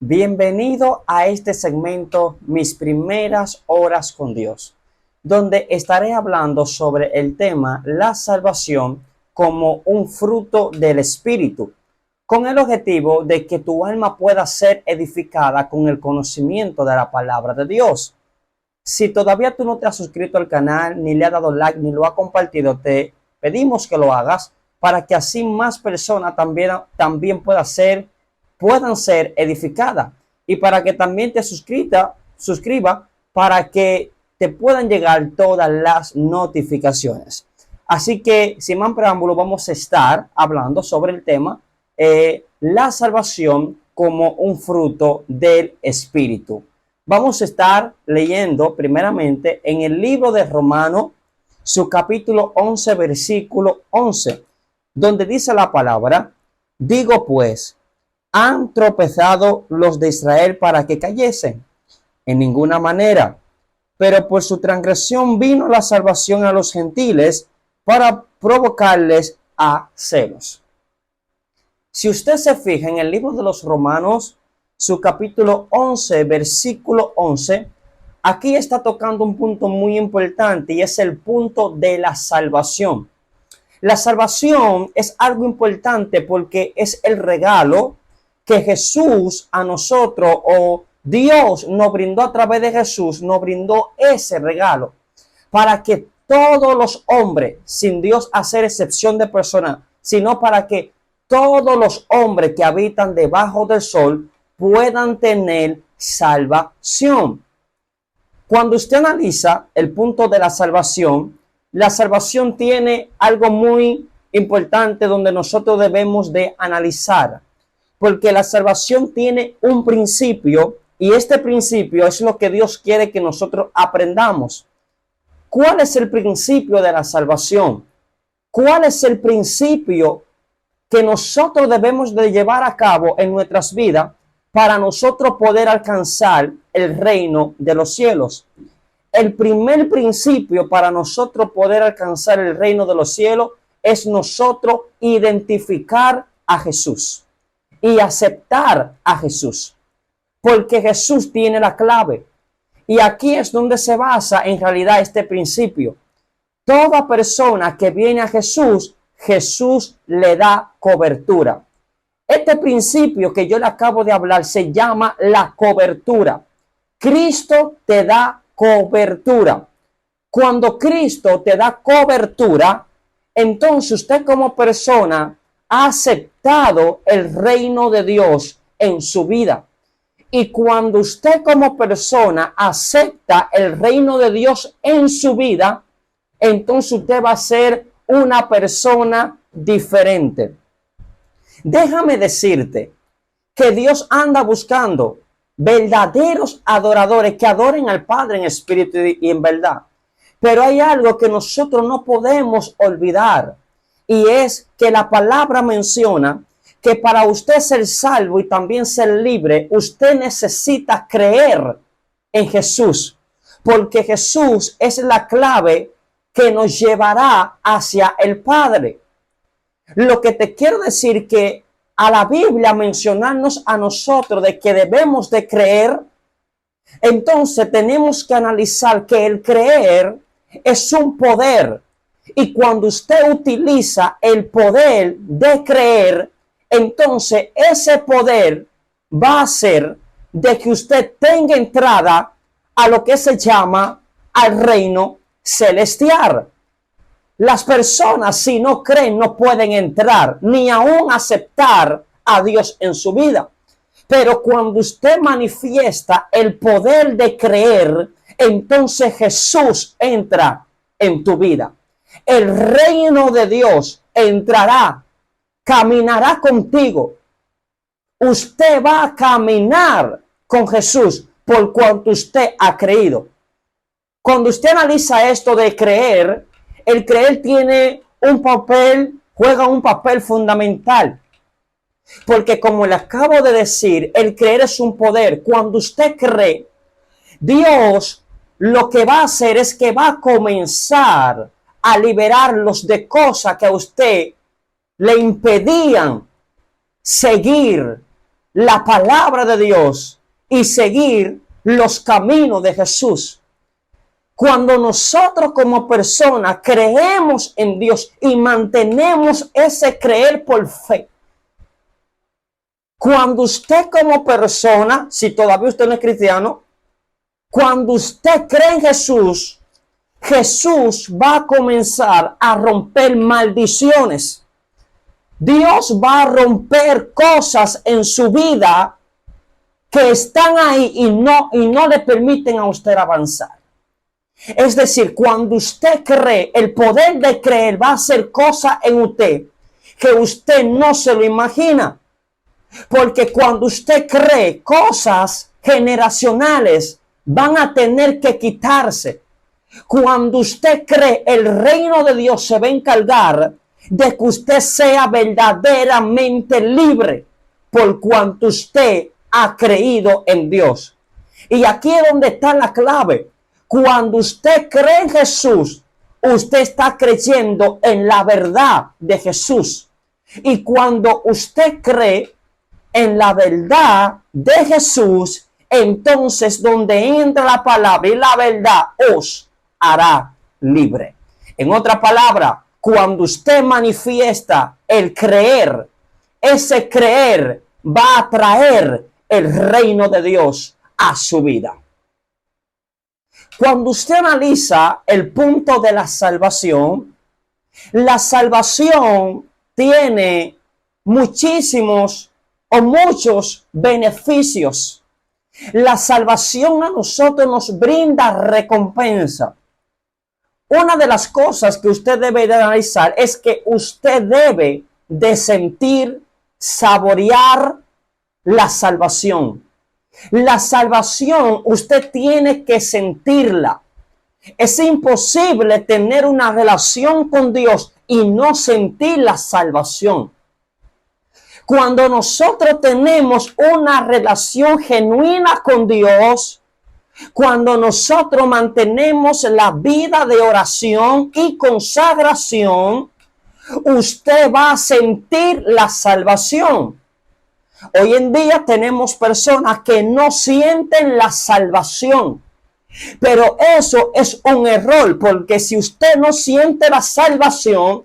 Bienvenido a este segmento Mis primeras horas con Dios, donde estaré hablando sobre el tema la salvación como un fruto del Espíritu, con el objetivo de que tu alma pueda ser edificada con el conocimiento de la palabra de Dios. Si todavía tú no te has suscrito al canal, ni le has dado like, ni lo has compartido, te pedimos que lo hagas para que así más personas también puedan ser edificadas y para que también te suscriba para que te puedan llegar todas las notificaciones. Así que, sin más preámbulo, vamos a estar hablando sobre el tema la salvación como un fruto del Espíritu. Vamos a estar leyendo primeramente en el libro de Romanos, su capítulo 11, versículo 11, donde dice la palabra: digo pues, ¿han tropezado los de Israel para que cayesen? En ninguna manera, pero por su transgresión vino la salvación a los gentiles para provocarles a celos. Si usted se fija en el libro de los Romanos, su capítulo 11, versículo 11, aquí está tocando un punto muy importante y es el punto de la salvación. La salvación es algo importante porque es el regalo que Jesús a nosotros, o Dios nos brindó a través de Jesús, nos brindó ese regalo para que todos los hombres, sin Dios hacer excepción de persona, sino para que todos los hombres que habitan debajo del sol puedan tener salvación. Cuando usted analiza el punto de la salvación tiene algo muy importante donde nosotros debemos de analizar, porque la salvación tiene un principio y este principio es lo que Dios quiere que nosotros aprendamos. ¿Cuál es el principio de la salvación? ¿Cuál es el principio que nosotros debemos de llevar a cabo en nuestras vidas para nosotros poder alcanzar el reino de los cielos? El primer principio para nosotros poder alcanzar el reino de los cielos es nosotros identificar a Jesús y aceptar a Jesús, porque Jesús tiene la clave. Y aquí es donde se basa en realidad este principio. Toda persona que viene a Jesús, Jesús le da cobertura. Este principio que yo le acabo de hablar se llama la cobertura. Cristo te da cobertura. Cuando Cristo te da cobertura, entonces usted como persona ha aceptado el reino de Dios en su vida. Y cuando usted como persona acepta el reino de Dios en su vida, entonces usted va a ser una persona diferente. Déjame decirte que Dios anda buscando verdaderos adoradores que adoren al Padre en espíritu y en verdad. Pero hay algo que nosotros no podemos olvidar, y es que la palabra menciona que para usted ser salvo y también ser libre, usted necesita creer en Jesús, porque Jesús es la clave que nos llevará hacia el Padre. Lo que te quiero decir que a la Biblia mencionarnos a nosotros de que debemos de creer, entonces tenemos que analizar que el creer es un poder. Y cuando usted utiliza el poder de creer, entonces ese poder va a hacer de que usted tenga entrada a lo que se llama al reino celestial. Las personas, si no creen, no pueden entrar ni aún aceptar a Dios en su vida. Pero cuando usted manifiesta el poder de creer, entonces Jesús entra en tu vida. El reino de Dios entrará, caminará contigo. Usted va a caminar con Jesús por cuanto usted ha creído. Cuando usted analiza esto de creer, el creer juega un papel fundamental. Porque como le acabo de decir, el creer es un poder. Cuando usted cree, Dios lo que va a hacer es que va a comenzar a liberarlos de cosas que a usted le impedían seguir la palabra de Dios y seguir los caminos de Jesús. Cuando nosotros como personas creemos en Dios y mantenemos ese creer por fe, cuando usted como persona, si todavía usted no es cristiano, cuando usted cree en Jesús, Jesús va a comenzar a romper maldiciones. Dios va a romper cosas en su vida que están ahí y no le permiten a usted avanzar. Es decir, cuando usted cree, el poder de creer va a hacer cosas en usted que usted no se lo imagina. Porque cuando usted cree, cosas generacionales van a tener que quitarse. Cuando usted cree, el reino de Dios se va a encargar de que usted sea verdaderamente libre por cuanto usted ha creído en Dios. Y aquí es donde está la clave. Cuando usted cree en Jesús, usted está creyendo en la verdad de Jesús. Y cuando usted cree en la verdad de Jesús, entonces donde entra la palabra y la verdad os hará libre. En otra palabra, cuando usted manifiesta el creer, ese creer va a traer el reino de Dios a su vida. Cuando usted analiza el punto de la salvación tiene muchísimos o muchos beneficios. La salvación a nosotros nos brinda recompensa. Una de las cosas que usted debe de analizar es que usted debe de sentir, saborear la salvación. La salvación usted tiene que sentirla. Es imposible tener una relación con Dios y no sentir la salvación. Cuando nosotros tenemos una relación genuina con Dios, cuando nosotros mantenemos la vida de oración y consagración, usted va a sentir la salvación. Hoy en día tenemos personas que no sienten la salvación. Pero eso es un error, porque si usted no siente la salvación,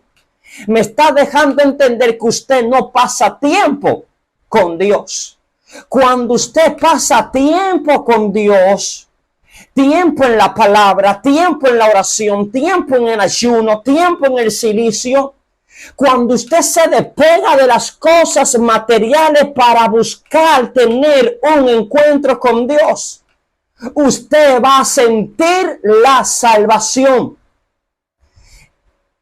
me está dejando entender que usted no pasa tiempo con Dios. Cuando usted pasa tiempo con Dios, tiempo en la palabra, tiempo en la oración, tiempo en el ayuno, tiempo en el silicio, cuando usted se despega de las cosas materiales para buscar tener un encuentro con Dios, usted va a sentir la salvación.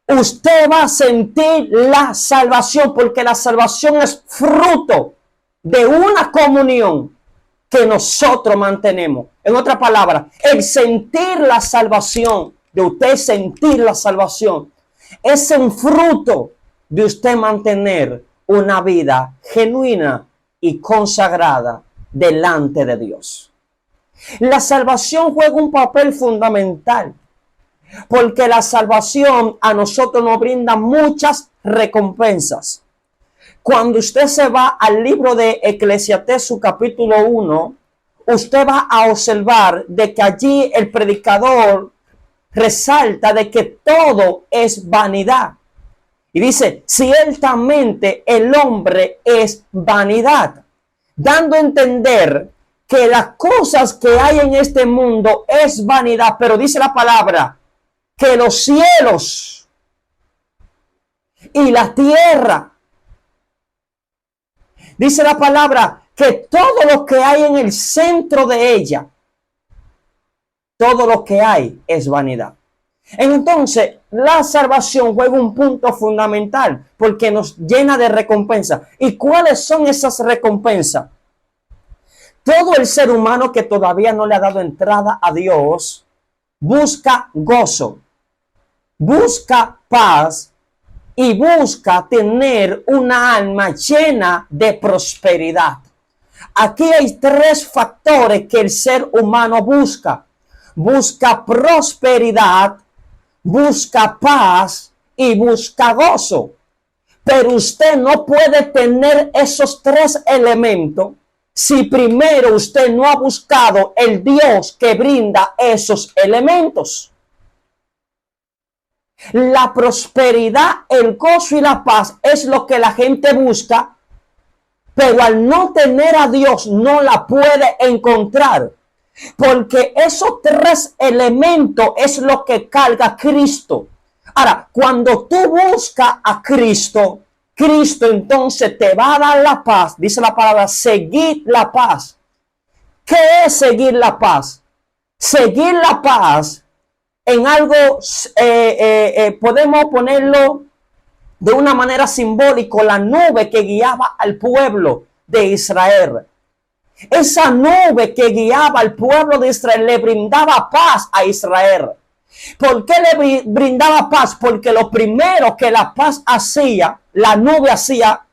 Usted va a sentir la salvación porque la salvación es fruto de una comunión que nosotros mantenemos. En otra palabra, el sentir la salvación, de usted sentir la salvación, es un fruto de usted mantener una vida genuina y consagrada delante de Dios. La salvación juega un papel fundamental porque la salvación a nosotros nos brinda muchas recompensas. Cuando usted se va al libro de Eclesiastés, su capítulo 1, usted va a observar de que allí el predicador resalta de que todo es vanidad. Y dice, ciertamente el hombre es vanidad, dando a entender que las cosas que hay en este mundo es vanidad, pero dice la palabra que los cielos y la tierra, dice la palabra que todo lo que hay en el centro de ella, todo lo que hay es vanidad. Entonces, la salvación juega un punto fundamental porque nos llena de recompensa. ¿Y cuáles son esas recompensas? Todo el ser humano que todavía no le ha dado entrada a Dios busca gozo, busca paz y busca tener una alma llena de prosperidad. Aquí hay tres factores que el ser humano busca. Busca prosperidad, busca paz y busca gozo. Pero usted no puede tener esos tres elementos si primero usted no ha buscado el Dios que brinda esos elementos. La prosperidad, el gozo y la paz es lo que la gente busca, pero al no tener a Dios no la puede encontrar. Porque esos tres elementos es lo que carga Cristo. Ahora, cuando tú buscas a Cristo, Cristo entonces te va a dar la paz. Dice la palabra, seguir la paz. ¿Qué es seguir la paz? Seguir la paz en algo, podemos ponerlo de una manera simbólica, la nube que guiaba al pueblo de Israel. Esa nube que guiaba al pueblo de Israel le brindaba paz a Israel. ¿Por qué le brindaba paz? Porque lo primero que la paz hacía, la nube hacía,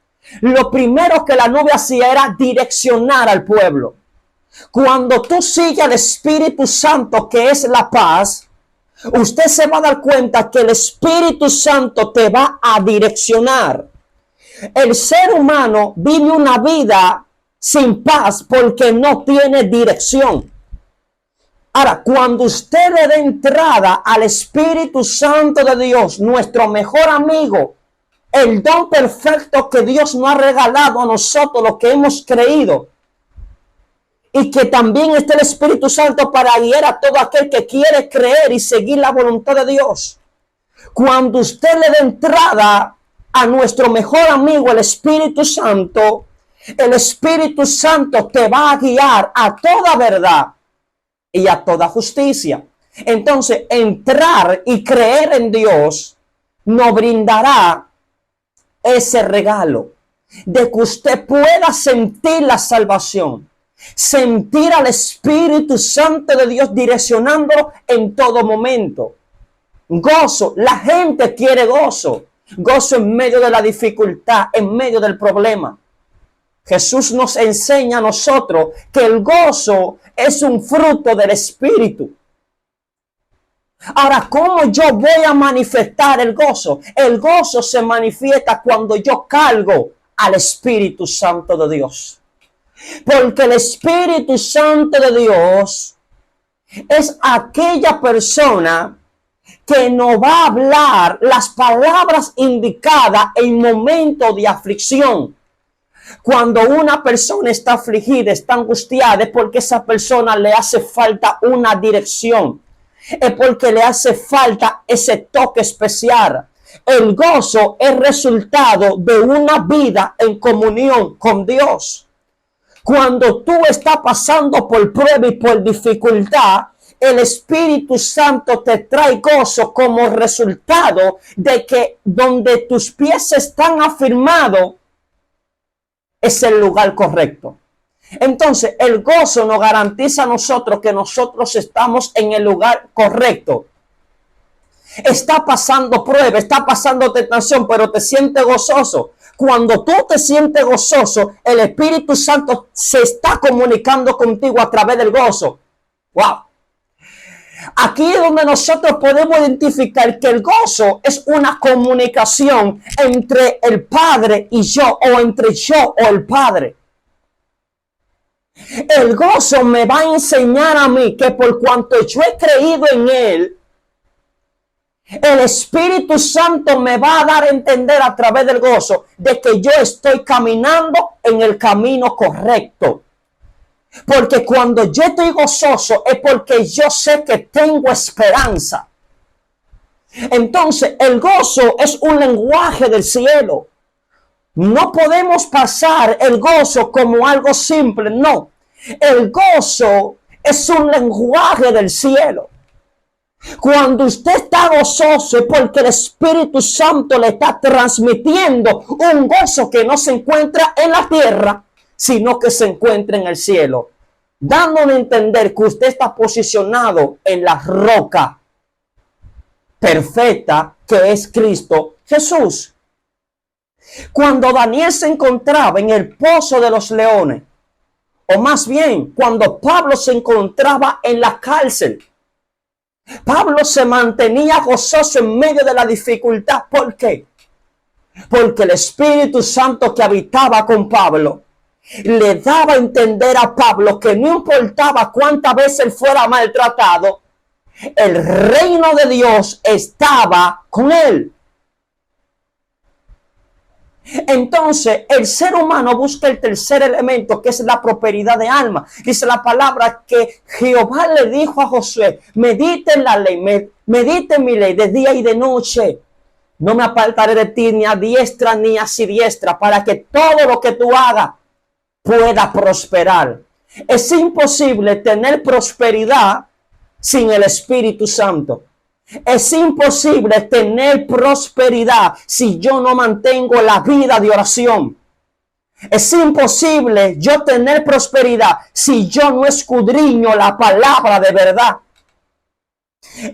lo primero que la nube hacía era direccionar al pueblo. Cuando tú sigues al Espíritu Santo, que es la paz, usted se va a dar cuenta que el Espíritu Santo te va a direccionar. El ser humano vive una vida sin paz porque no tiene dirección. Ahora, cuando usted le dé entrada al Espíritu Santo de Dios, nuestro mejor amigo, el don perfecto que Dios nos ha regalado a nosotros, los que hemos creído, y que también está el Espíritu Santo para guiar a todo aquel que quiere creer y seguir la voluntad de Dios. Cuando usted le dé entrada a nuestro mejor amigo, el Espíritu Santo te va a guiar a toda verdad y a toda justicia. Entonces, entrar y creer en Dios nos brindará ese regalo de que usted pueda sentir la salvación, sentir al Espíritu Santo de Dios direccionándolo en todo momento. Gozo, la gente quiere gozo, gozo en medio de la dificultad, en medio del problema. Jesús nos enseña a nosotros que el gozo es un fruto del Espíritu. Ahora, ¿cómo yo voy a manifestar el gozo? El gozo se manifiesta cuando yo cargo al Espíritu Santo de Dios. Porque el Espíritu Santo de Dios es aquella persona que nos va a hablar las palabras indicadas en momentos de aflicción. Cuando una persona está afligida, está angustiada, es porque esa persona le hace falta una dirección. Es porque le hace falta ese toque especial. El gozo es resultado de una vida en comunión con Dios. Cuando tú estás pasando por prueba y por dificultad, el Espíritu Santo te trae gozo como resultado de que donde tus pies están afirmados es el lugar correcto. Entonces, el gozo nos garantiza a nosotros que nosotros estamos en el lugar correcto. Está pasando prueba, está pasando tentación, pero te sientes gozoso. Cuando tú te sientes gozoso, el Espíritu Santo se está comunicando contigo a través del gozo. ¡Wow! Aquí es donde nosotros podemos identificar que el gozo es una comunicación entre el Padre y yo, o entre yo o el Padre. El gozo me va a enseñar a mí que por cuanto yo he creído en Él, el Espíritu Santo me va a dar a entender a través del gozo de que yo estoy caminando en el camino correcto. Porque cuando yo estoy gozoso es porque yo sé que tengo esperanza. Entonces, el gozo es un lenguaje del cielo. No podemos pasar el gozo como algo simple, no. El gozo es un lenguaje del cielo. Cuando usted está gozoso es porque el Espíritu Santo le está transmitiendo un gozo que no se encuentra en la tierra, sino que se encuentra en el cielo, dándole a entender que usted está posicionado en la roca perfecta que es Cristo Jesús. Cuando Daniel se encontraba en el pozo de los leones, o más bien cuando Pablo se encontraba en la cárcel, Pablo se mantenía gozoso en medio de la dificultad. ¿Por qué? Porque el Espíritu Santo que habitaba con Pablo le daba a entender a Pablo que no importaba cuántas veces él fuera maltratado, el reino de Dios estaba con él. Entonces el ser humano busca el tercer elemento, que es la prosperidad de alma. Dice la palabra que Jehová le dijo a Josué: medite en la ley, medite en mi ley de día y de noche. No me apartaré de ti ni a diestra ni a siniestra, para que todo lo que tú hagas pueda prosperar. Es imposible tener prosperidad sin el Espíritu Santo. Es imposible tener prosperidad si yo no mantengo la vida de oración. Es imposible yo tener prosperidad si yo no escudriño la palabra de verdad.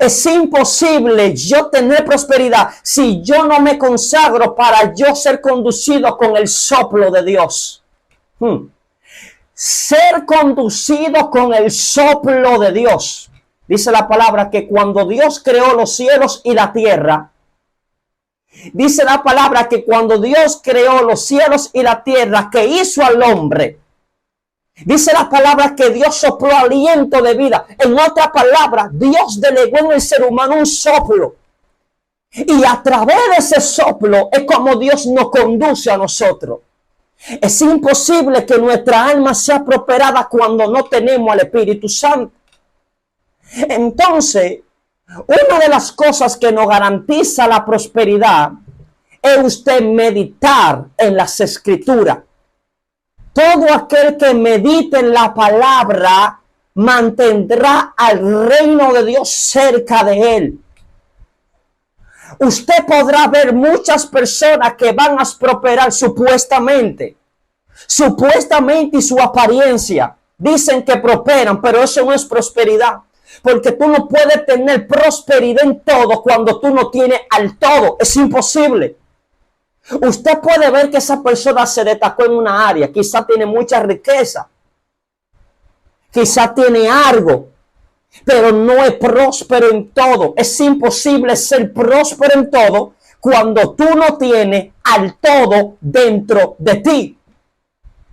Es imposible yo tener prosperidad si yo no me consagro para yo ser conducido con el soplo de Dios. Ser conducido con el soplo de Dios. Dice la palabra que cuando Dios creó los cielos y la tierra, dice la palabra que cuando Dios creó los cielos y la tierra, que hizo al hombre, dice la palabra que Dios sopló aliento de vida. En otra palabra, Dios delegó en el ser humano un soplo. Y a través de ese soplo es como Dios nos conduce a nosotros. Es imposible que nuestra alma sea prosperada cuando no tenemos al Espíritu Santo. Entonces, una de las cosas que nos garantiza la prosperidad es usted meditar en las Escrituras. Todo aquel que medite en la palabra mantendrá al reino de Dios cerca de él. Usted podrá ver muchas personas que van a prosperar supuestamente y su apariencia. Dicen que prosperan, pero eso no es prosperidad. Porque tú no puedes tener prosperidad en todo cuando tú no tienes al todo. Es imposible. Usted puede ver que esa persona se destacó en una área. Quizá tiene mucha riqueza. Quizá tiene algo. Pero no es próspero en todo. Es imposible ser próspero en todo cuando tú no tienes al todo dentro de ti.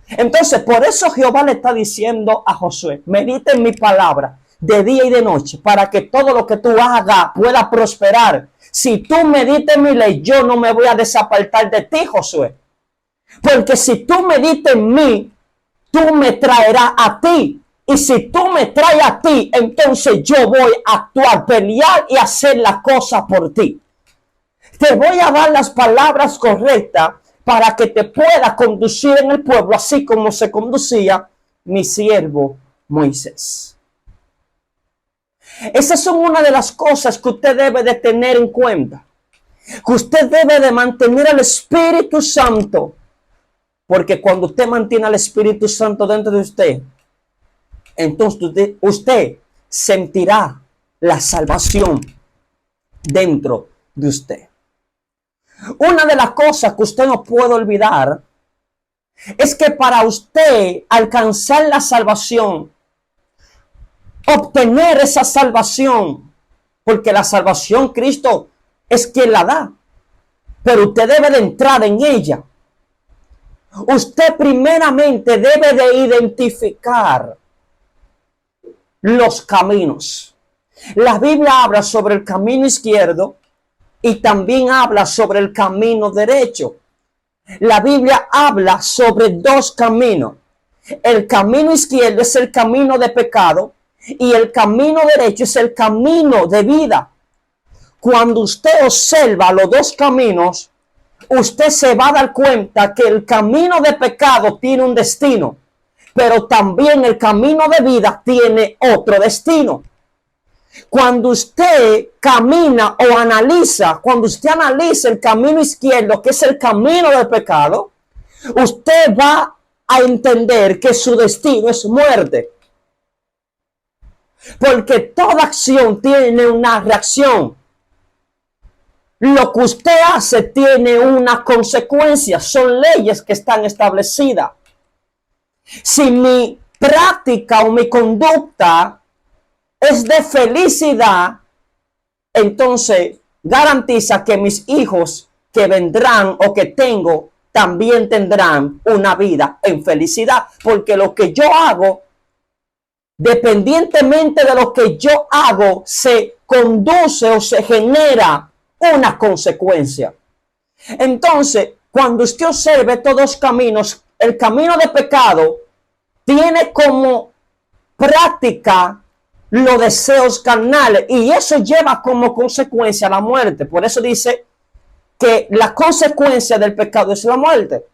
Entonces, por eso Jehová le está diciendo a Josué: medita en mi palabra de día y de noche, para que todo lo que tú hagas pueda prosperar. Si tú meditas en mi ley, yo no me voy a desapartar de ti, Josué. Porque si tú meditas en mí, tú me traerás a ti. Y si tú me traes a ti, entonces yo voy a actuar, pelear y hacer la cosa por ti. Te voy a dar las palabras correctas para que te pueda conducir en el pueblo, así como se conducía mi siervo Moisés. Esas son una de las cosas que usted debe de tener en cuenta. Que usted debe de mantener al Espíritu Santo. Porque cuando usted mantiene al Espíritu Santo dentro de usted, entonces usted sentirá la salvación dentro de usted. Una de las cosas que usted no puede olvidar es que para usted alcanzar la salvación, obtener esa salvación, porque la salvación Cristo es quien la da, pero usted debe de entrar en ella. Usted primeramente debe de identificar los caminos. La Biblia habla sobre el camino izquierdo y también habla sobre el camino derecho. La Biblia habla sobre dos caminos. El camino izquierdo es el camino de pecado y el camino derecho es el camino de vida. Cuando usted observa los dos caminos, usted se va a dar cuenta que el camino de pecado tiene un destino, pero también el camino de vida tiene otro destino. Cuando usted camina o analiza, cuando usted analiza el camino izquierdo, que es el camino del pecado, usted va a entender que su destino es muerte. Porque toda acción tiene una reacción. Lo que usted hace tiene una consecuencia. Son leyes que están establecidas. Si mi práctica o mi conducta es de felicidad, entonces garantiza que mis hijos que vendrán o que tengo también tendrán una vida en felicidad, porque lo que yo hago, dependientemente de lo que yo hago, se conduce o se genera una consecuencia. Entonces, cuando usted observe todos caminos, el camino de pecado tiene como práctica los deseos carnales y eso lleva como consecuencia la muerte. Por eso dice que la consecuencia del pecado es la muerte.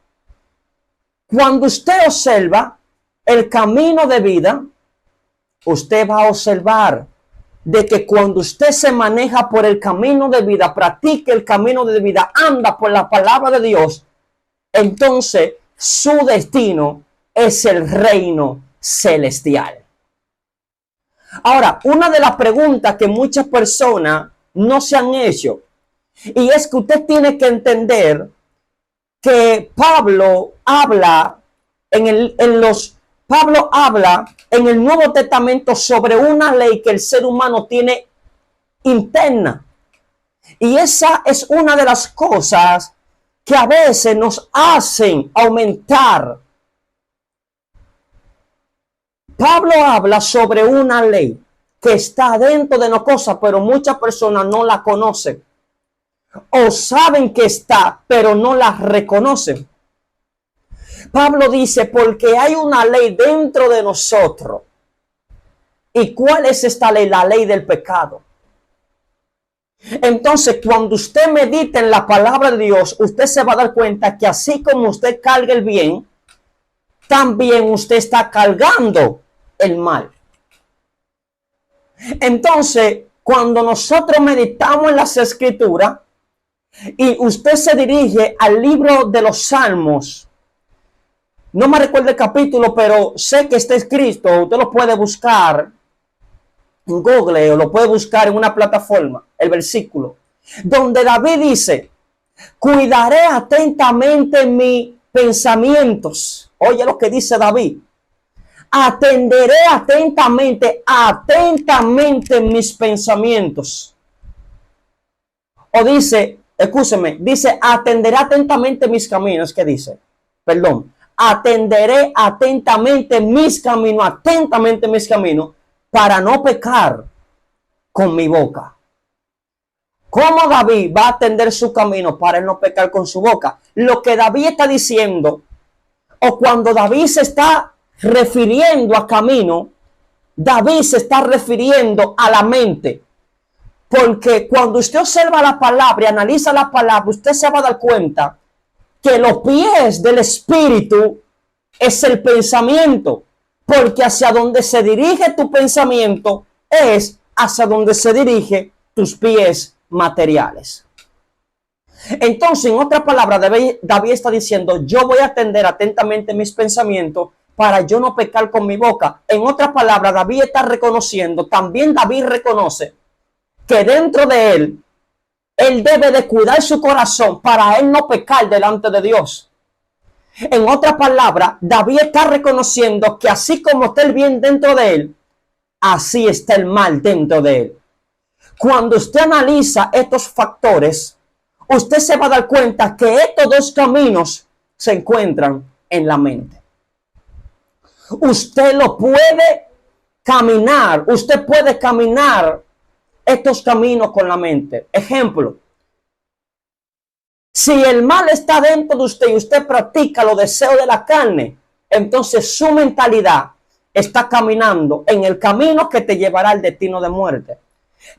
Cuando usted observa el camino de vida, usted va a observar de que cuando usted se maneja por el camino de vida, practique el camino de vida, anda por la palabra de Dios, entonces su destino es el reino celestial. Ahora, una de las preguntas que muchas personas no se han hecho, y es que usted tiene que entender que Pablo habla en el Nuevo Testamento sobre una ley que el ser humano tiene interna. Y esa es una de las cosas que a veces nos hacen aumentar. Pablo habla sobre una ley que está dentro de nosotros, pero muchas personas no la conocen. O saben que está, pero no la reconocen. Pablo dice, porque hay una ley dentro de nosotros. ¿Y cuál es esta ley? La ley del pecado. Entonces, cuando usted medita en la palabra de Dios, usted se va a dar cuenta que así como usted carga el bien, también usted está cargando el mal. Entonces, cuando nosotros meditamos en las Escrituras y usted se dirige al libro de los Salmos, no me recuerdo el capítulo, pero sé que está escrito, usted lo puede buscar en Google o lo puede buscar en una plataforma, el versículo, donde David dice, cuidaré atentamente mis pensamientos. Oye lo que dice David. Atenderé atentamente mis pensamientos. O dice, escúcheme, dice, atenderé atentamente mis caminos. ¿Qué dice? Perdón. Atenderé atentamente mis caminos, para no pecar con mi boca. ¿Cómo David va a atender su camino para no pecar con su boca? Lo que David está diciendo, o cuando David se está refiriendo a camino, David se está refiriendo a la mente. Porque cuando usted observa la palabra y analiza la palabra, usted se va a dar cuenta que los pies del espíritu es el pensamiento. Porque hacia donde se dirige tu pensamiento es hacia donde se dirige tus pies materiales. Entonces, en otras palabras, David está diciendo, yo voy a atender atentamente mis pensamientos para yo no pecar con mi boca. En otras palabras, David está reconociendo, también David reconoce que dentro de él debe de cuidar su corazón para él no pecar delante de Dios. En otras palabras, David está reconociendo que así como está el bien dentro de él, así está el mal dentro de él. Cuando usted analiza estos factores, usted se va a dar cuenta que estos dos caminos se encuentran en la mente. Usted lo puede caminar, usted puede caminar estos caminos con la mente. Ejemplo, si el mal está dentro de usted y usted practica los deseos de la carne, entonces su mentalidad está caminando en el camino que te llevará al destino de muerte.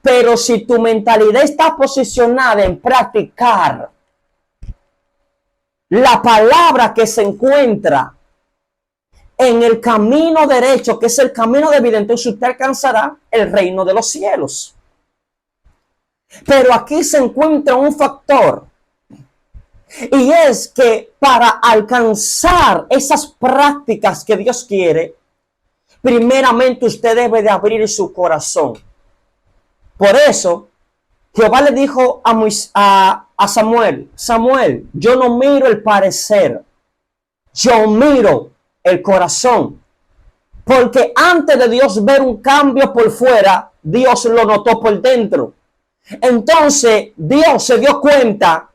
Pero si tu mentalidad está posicionada en practicar la palabra que se encuentra en el camino derecho, que es el camino de vida, entonces usted alcanzará el reino de los cielos. Pero aquí se encuentra un factor, y es que para alcanzar esas prácticas que Dios quiere, primeramente usted debe de abrir su corazón. Por eso, Jehová le dijo a Samuel, Samuel, yo no miro el parecer, yo miro el corazón. Porque antes de Dios ver un cambio por fuera, Dios lo notó por dentro. Entonces, Dios se dio cuenta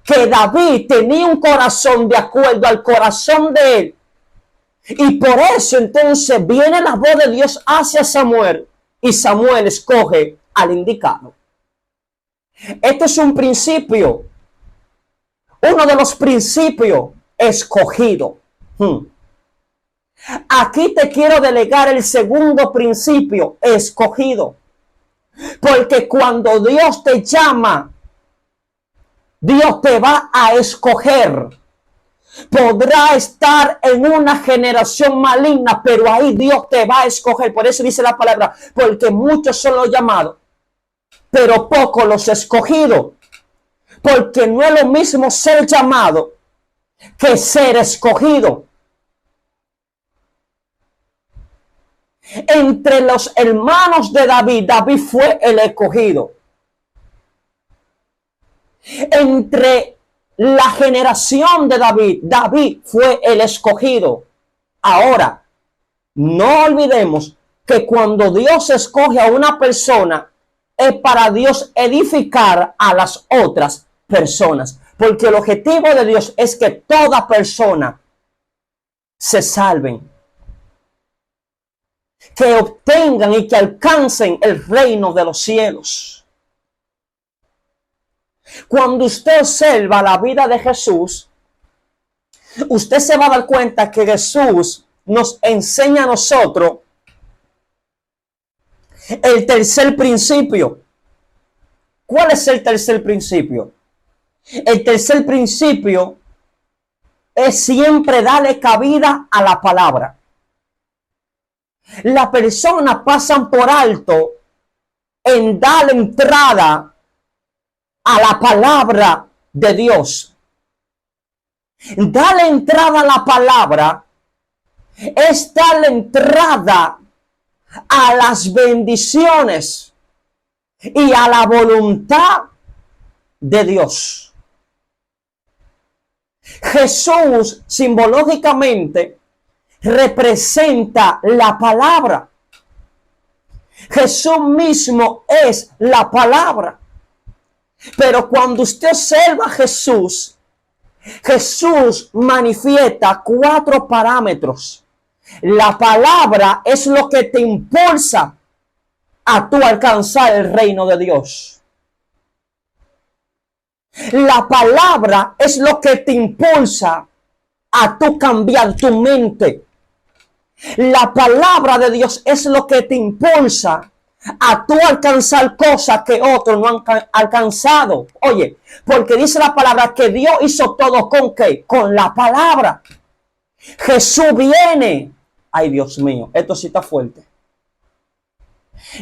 que David tenía un corazón de acuerdo al corazón de él. Y por eso entonces viene la voz de Dios hacia Samuel y Samuel escoge al indicado. Este es un principio, uno de los principios escogidos. Aquí te quiero delegar el segundo principio, escogido. Porque cuando Dios te llama, Dios te va a escoger. Podrá estar en una generación maligna, pero ahí Dios te va a escoger. Por eso dice la palabra, porque muchos son los llamados, pero pocos los escogidos. Porque no es lo mismo ser llamado que ser escogido. Entre los hermanos de David, David fue el escogido. Entre la generación de David, David fue el escogido. Ahora, no olvidemos que cuando Dios escoge a una persona, es para Dios edificar a las otras personas. Porque el objetivo de Dios es que toda persona se salven, que obtengan y que alcancen el reino de los cielos. Cuando usted observa la vida de Jesús, usted se va a dar cuenta que Jesús nos enseña a nosotros el tercer principio. ¿Cuál es el tercer principio? El tercer principio es siempre darle cabida a la palabra. Las personas pasan por alto en dar entrada a la palabra de Dios. Darle entrada a la palabra es darle entrada a las bendiciones y a la voluntad de Dios. Jesús simbológicamente representa la palabra. Jesús mismo es la palabra. Pero cuando usted observa a Jesús, Jesús manifiesta 4 parámetros. La palabra es lo que te impulsa a tú alcanzar el reino de Dios. La palabra es lo que te impulsa a tú cambiar tu mente. La palabra de Dios es lo que te impulsa a tú alcanzar cosas que otros no han alcanzado. Oye, porque dice la palabra que Dios hizo todo ¿con qué? Con la palabra. Jesús viene. Ay, Dios mío, esto sí está fuerte.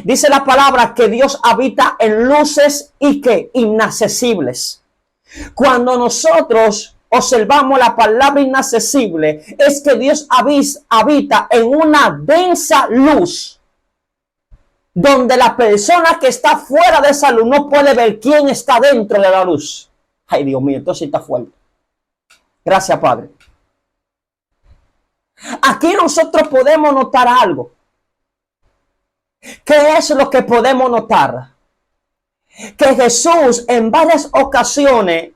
Dice la palabra que Dios habita en luces y que inaccesibles. Cuando nosotros observamos la palabra inaccesible, es que Dios habita en una densa luz, donde la persona que está fuera de esa luz no puede ver quién está dentro de la luz. Ay, Dios mío, esto sí está fuerte. Gracias, Padre. Aquí nosotros podemos notar algo. ¿Qué es lo que podemos notar? Que Jesús en varias ocasiones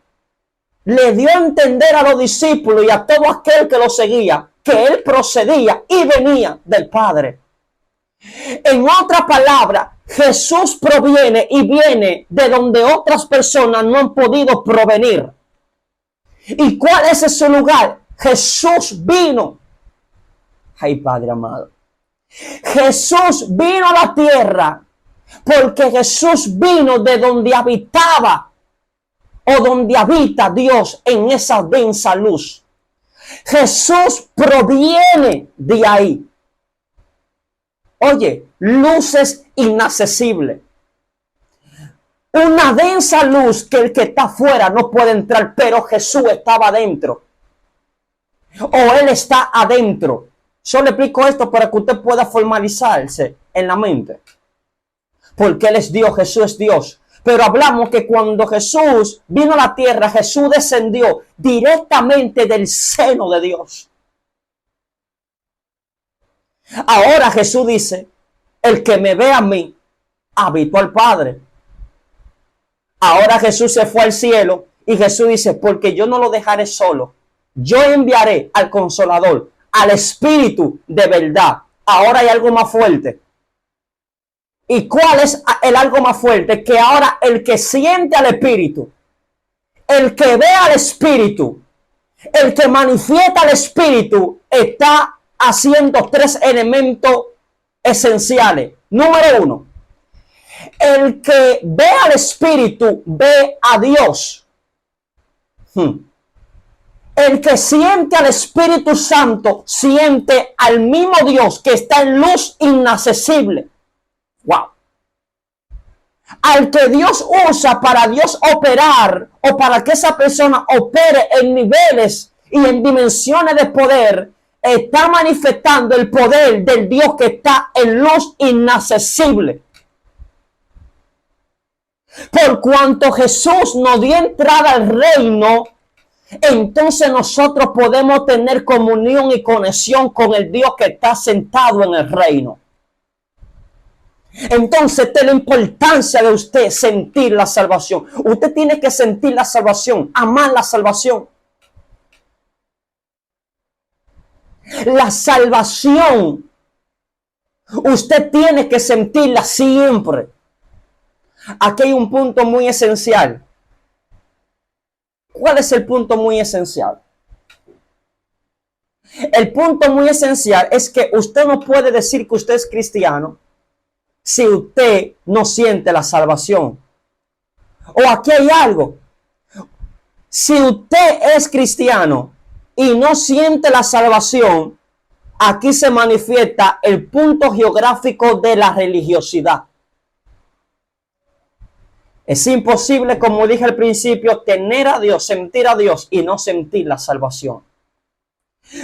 le dio a entender a los discípulos y a todo aquel que lo seguía que él procedía y venía del Padre. En otra palabra, Jesús proviene y viene de donde otras personas no han podido provenir. ¿Y cuál es ese lugar? Jesús vino. Ay, Padre amado. Jesús vino a la tierra porque Jesús vino de donde habitaba o donde habita Dios en esa densa luz. Jesús proviene de ahí. Oye, luces inaccesibles. Una densa luz que el que está afuera no puede entrar, pero Jesús estaba adentro. O Él está adentro. Solo explico esto para que usted pueda formalizarse en la mente. Porque Él es Dios, Jesús es Dios. Pero hablamos que cuando Jesús vino a la tierra, Jesús descendió directamente del seno de Dios. Ahora Jesús dice, el que me ve a mí, habitó al Padre. Ahora Jesús se fue al cielo Y Jesús dice, porque yo no lo dejaré solo. Yo enviaré al Consolador, al Espíritu de verdad. Ahora hay algo más fuerte. ¿Y cuál es el algo más fuerte? Que ahora el que siente al Espíritu, el que ve al Espíritu, el que manifiesta al Espíritu, está haciendo tres elementos esenciales. Número uno, el que ve al Espíritu ve a Dios. El que siente al Espíritu Santo siente al mismo Dios que está en luz inaccesible. Wow. Al que Dios usa para Dios operar o para que esa persona opere en niveles y en dimensiones de poder, está manifestando el poder del Dios que está en luz inaccesible. Por cuanto Jesús nos dio entrada al reino, entonces nosotros podemos tener comunión y conexión con el Dios que está sentado en el reino. Entonces, esta es la importancia de usted sentir la salvación. Usted tiene que sentir la salvación, amar la salvación. La salvación, usted tiene que sentirla siempre. Aquí hay un punto muy esencial. ¿Cuál es el punto muy esencial? El punto muy esencial es que usted no puede decir que usted es cristiano si usted no siente la salvación. O aquí hay algo. Si usted es cristiano y no siente la salvación, aquí se manifiesta el punto geográfico de la religiosidad. Es imposible, como dije al principio, tener a Dios, sentir a Dios y no sentir la salvación.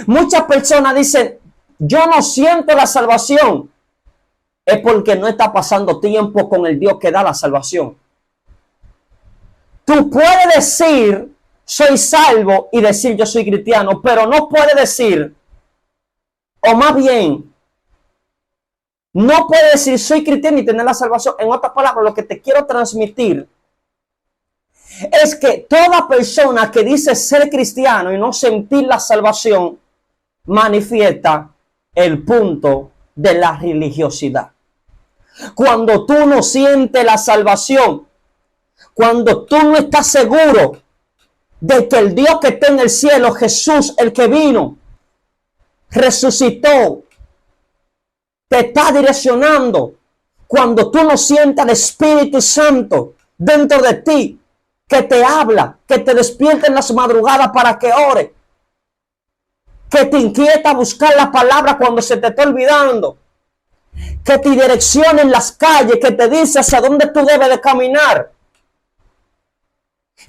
Muchas personas dicen, yo no siento la salvación. Es porque no está pasando tiempo con el Dios que da la salvación. Tú puedes decir, soy salvo, y decir, yo soy cristiano, pero no puedes decir, o más bien, no puedes decir, soy cristiano y tener la salvación. En otras palabras, lo que te quiero transmitir es que toda persona que dice ser cristiano y no sentir la salvación, manifiesta el punto de la religiosidad. Cuando tú no sientes la salvación, cuando tú no estás seguro de que el Dios que está en el cielo, Jesús, el que vino, resucitó, te está direccionando, cuando tú no sientas el Espíritu Santo dentro de ti, que te habla, que te despierta en las madrugadas para que ore, que te inquieta buscar la palabra cuando se te está olvidando, que te direcciona en las calles, que te dice hacia dónde tú debes de caminar,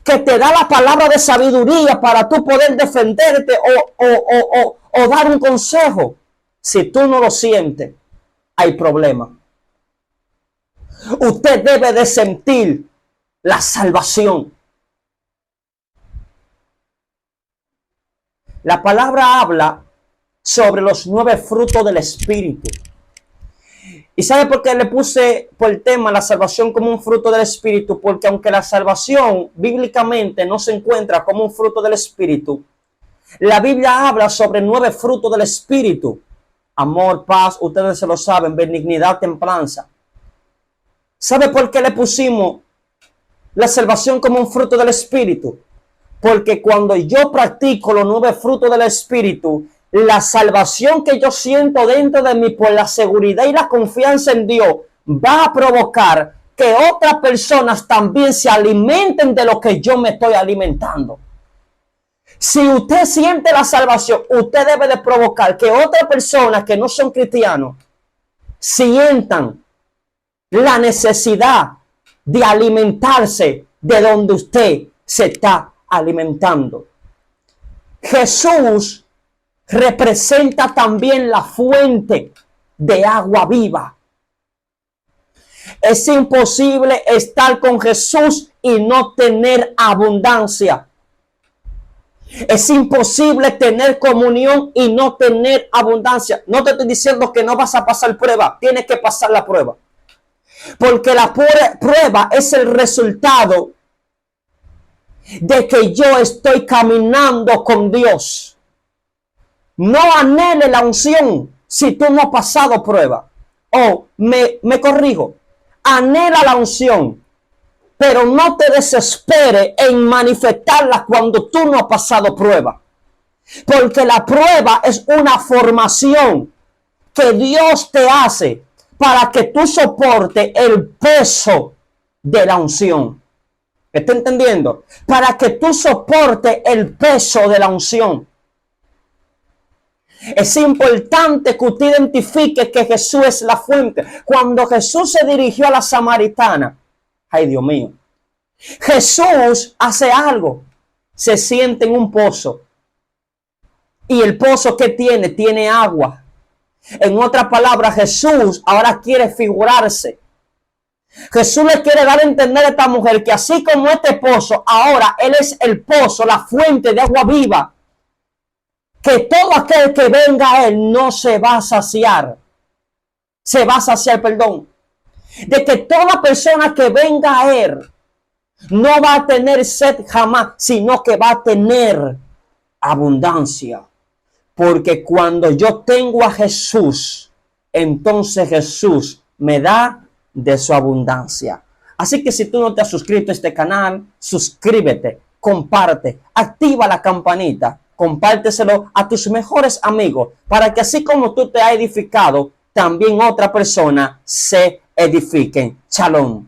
que te da la palabra de sabiduría para tú poder defenderte o dar un consejo. Si tú no lo sientes, hay problema. Usted debe de sentir la salvación. La palabra habla sobre los 9 frutos del Espíritu. ¿Y sabe por qué le puse por el tema la salvación como un fruto del Espíritu? Porque aunque la salvación bíblicamente no se encuentra como un fruto del Espíritu, la Biblia habla sobre 9 frutos del Espíritu. Amor, paz, ustedes se lo saben, benignidad, templanza. ¿Sabe por qué le pusimos la salvación como un fruto del Espíritu? Porque cuando yo practico los 9 frutos del Espíritu, la salvación que yo siento dentro de mí por la seguridad y la confianza en Dios va a provocar que otras personas también se alimenten de lo que yo me estoy alimentando. Si usted siente la salvación, usted debe de provocar que otras personas que no son cristianos sientan la necesidad de alimentarse de donde usted se está alimentando. Jesús representa también la fuente de agua viva. Es imposible estar con Jesús y no tener abundancia. Es imposible tener comunión y no tener abundancia. No te estoy diciendo que no vas a pasar prueba. Tienes que pasar la prueba. Porque la prueba es el resultado de que yo estoy caminando con Dios. No anhele la unción si tú no has pasado prueba. Me corrijo, anhela la unción, pero no te desespere en manifestarla cuando tú no has pasado prueba. Porque la prueba es una formación que Dios te hace para que tú soportes el peso de la unción. ¿Está entendiendo? Para que tú soportes el peso de la unción. Es importante que usted identifique que Jesús es la fuente. Cuando Jesús se dirigió a la samaritana, ay Dios mío, Jesús hace algo, se siente en un pozo. Y el pozo que tiene agua. En otras palabras, Jesús ahora quiere figurarse. Jesús le quiere dar a entender a esta mujer que así como este pozo, ahora Él es el pozo, la fuente de agua viva. Que todo aquel que venga a Él no se va a saciar. Se va a saciar, perdón. De que toda persona que venga a Él no va a tener sed jamás, sino que va a tener abundancia. Porque cuando yo tengo a Jesús, entonces Jesús me da de su abundancia. Así que si tú no te has suscrito a este canal, suscríbete, comparte, activa la campanita, compárteselo a tus mejores amigos, para que así como tú te has edificado, también otra persona se edifiquen. Shalom.